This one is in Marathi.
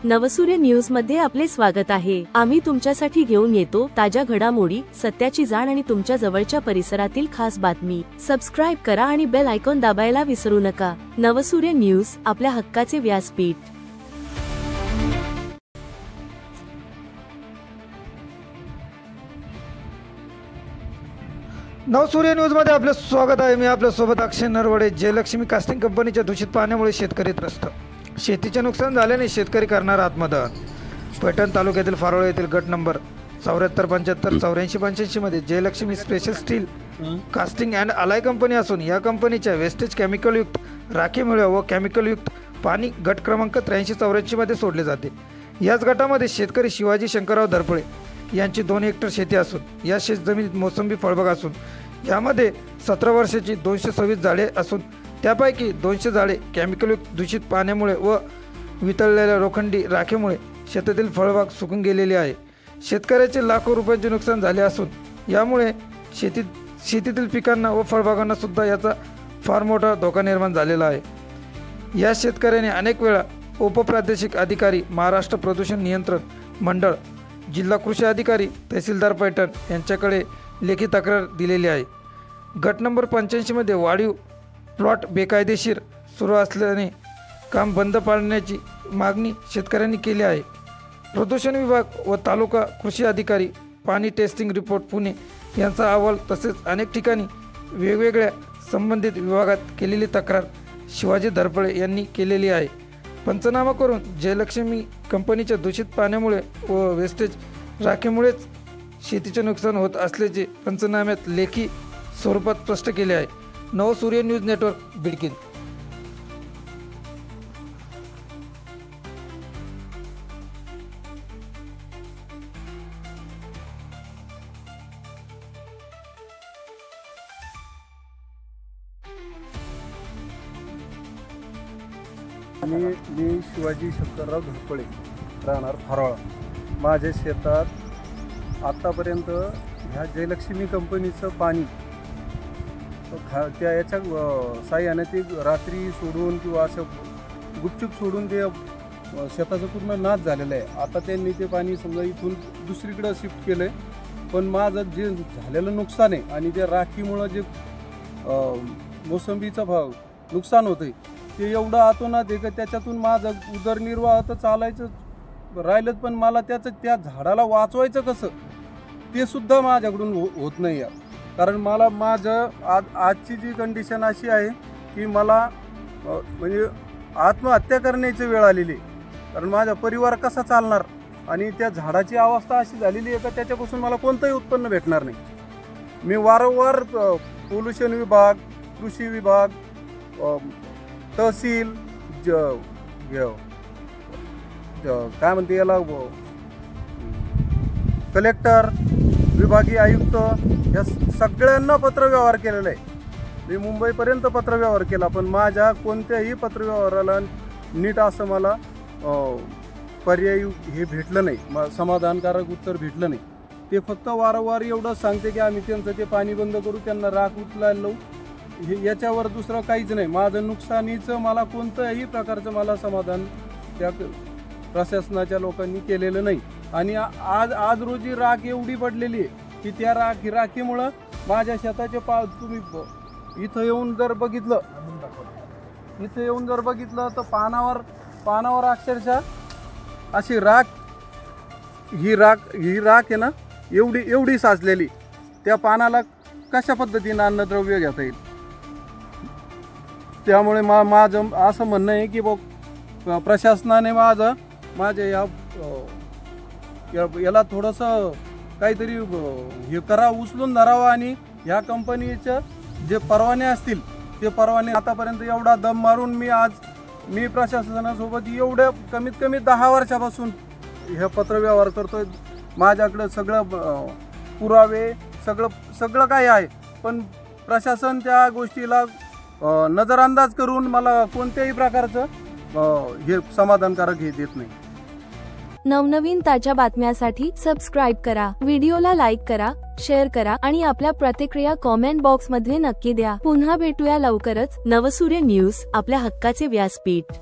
नवसूर्य न्यूज मध्ये आपले स्वागत आहे। आम्ही तुमच्यासाठी घेऊन येतो ताज्या घडामोडी, सत्याची जाण आणि तुमच्या जवळच्या परिसरातील खास बातमी। सबस्क्राइब करा आणि बेल आयकॉन दाबायला विसरू नका। नवसूर्य न्यूज, आपल्या हक्काचे व्यासपीठ। नवसूर्य न्यूज मध्ये आपले स्वागत आहे। मी आपल्या सोबत अक्षय नरवडे। जयलक्ष्मी कास्टिंग कंपनीच्या दूषित पाण्यामुळे शेतकरी त्रस्त। शेतीचे नुकसान झाल्याने शेतकरी करणार आत्मदहन। पैठण तालुक्यातील फारोळा येथील गट नंबर 74 75 84 85 मध्ये Jayalakshmi special steel casting and ally company असून या कंपनीच्या वेस्टेज केमिकल युक्त राखेमुळे व केमिकल युक्त पाणी गट क्रमांक 83 84 मध्ये सोडले जाते। याच गटामध्ये शेतकरी शिवाजी शंकरराव धरपळे यांची 2 हेक्टर शेती असून या शेतजमिनीत मोसंबी फळबाग असून यामध्ये 17 वर्षाची 226 झाडे असून त्यापैकी 200 झाडे केमिकलयुक्त दूषित पाण्यामुळे व वितळलेल्या लोखंडी राखेमुळे शेतातील फळबाग सुकून गेलेली आहे। शेतकऱ्याचे लाखो रुपयांचे नुकसान झाले असून यामुळे शेतीतील पिकांना व फळबागांना सुद्धा याचा फार मोठा धोका निर्माण झालेला आहे। या शेतकऱ्याने अनेक वेळा उपप्रादेशिक अधिकारी, महाराष्ट्र प्रदूषण नियंत्रण मंडळ, जिल्हा कृषी अधिकारी, तहसीलदार पैठण यांच्याकडे लेखी तक्रार दिलेली आहे। गट नंबर 85 मध्ये वाढीव प्लॉट बेकायदेशीर सुरू असल्याने काम बंद पाडण्याची मागणी शेतकऱ्यांनी केली आहे। प्रदूषण विभाग व तालुका कृषी अधिकारी, पाणी टेस्टिंग रिपोर्ट पुणे यांचा अहवाल तसेच अनेक ठिकाणी वेगवेगळ्या संबंधित विभागात केलेली तक्रार शिवाजी धरपळे यांनी केलेली आहे। पंचनामा करून जयलक्ष्मी कंपनीच्या दूषित पाण्यामुळे व वेस्टेज राखेमुळेच शेतीचे नुकसान होत असल्याचे पंचनाम्यात लेखी स्वरूपात स्पष्ट केले आहे। नवसूर्य न्यूज नेटवर्क, बिडकीन। मी शिवाजी शंकरराव धरपळे, राहणार फारोळा। माझ्या शेतात आतापर्यंत ह्या जयलक्ष्मी कंपनीचं पाणी त्या याच्या साह्याने ते रात्री सोडून किंवा असं गुपचूप सोडून ते शेताचं पूर्ण नाश झालेलं आहे। आता त्यांनी ते पाणी समजा इथून दुसरीकडं शिफ्ट केलं आहे, पण माझं जे झालेलं नुकसान आहे आणि त्या राखीमुळं जे मोसंबीचं नुकसान होतं आहे ते एवढं आतोनात आहे की त्याच्यातून माझं उदरनिर्वाह तर चालायचं राहिलंच, पण मला त्या झाडाला वाचवायचं कसं ते सुद्धा माझ्याकडून होत नाही आहे। कारण मला आजची जी कंडिशन अशी आहे की मला म्हणजे आत्महत्या करण्याची वेळ आलेली आहे। कारण माझा परिवार कसा चालणार आणि त्या झाडाची अवस्था अशी झालेली आहे का त्याच्यापासून मला कोणतंही उत्पन्न भेटणार नाही। मी वारंवार पोल्युशन विभाग, कृषी विभाग, तहसील, काय म्हणते याला, कलेक्टर, विभागीय आयुक्त या सगळ्यांना पत्रव्यवहार केलेला आहे। मी मुंबईपर्यंत पत्रव्यवहार केला, पण माझ्या कोणत्याही पत्रव्यवहाराला नीट असं मला पर्यायी हे भेटलं नाही, समाधानकारक उत्तर भेटलं नाही। ते फक्त वारंवार एवढंच सांगते की आम्ही त्यांचं ते पाणी बंद करू, त्यांना राख उचलायला लावू, याच्यावर दुसरं काहीच नाही। माझं नुकसानीचं मला कोणत्याही प्रकारचं मला समाधान त्या प्रशासनाच्या लोकांनी केलेलं नाही। आणि आज रोजी राख एवढी पडलेली आहे की त्या राखीमुळं माझ्या शेताचे तुम्ही इथं येऊन जर बघितलं तर पानावर अक्षरशः अशी ही राख आहे ना, एवढी साचलेली, त्या पानाला कशा पद्धतीनं अन्नद्रव्य घेता येईल। त्यामुळे माझं असं म्हणणं आहे की प्रशासनाने माझ्या याला थोडंसं काहीतरी हे उचलून धरावं आणि ह्या कंपनीचे जे परवाने असतील ते परवाने आतापर्यंत एवढा दम मारून मी प्रशासनासोबत एवढ्या कमीत कमी 10 वर्षापासून हे पत्रव्यवहार करतोय। माझ्याकडं सगळं पुरावे सगळं काय आहे, पण प्रशासन त्या गोष्टीला नजरअंदाज करून मला कोणत्याही प्रकारचं हे समाधानकारक हे देत नाही। नवनवीन ताज्या बातम्यांसाठी सबस्क्राइब करा, व्हिडिओला लाईक करा, शेअर करा आणि आपल्या प्रतिक्रिया कॉमेंट बॉक्स मध्ये नक्की द्या। पुन्हा भेटूया लवकरच। नवसूर्य न्यूज, आपल्या हक्काचे व्यासपीठ।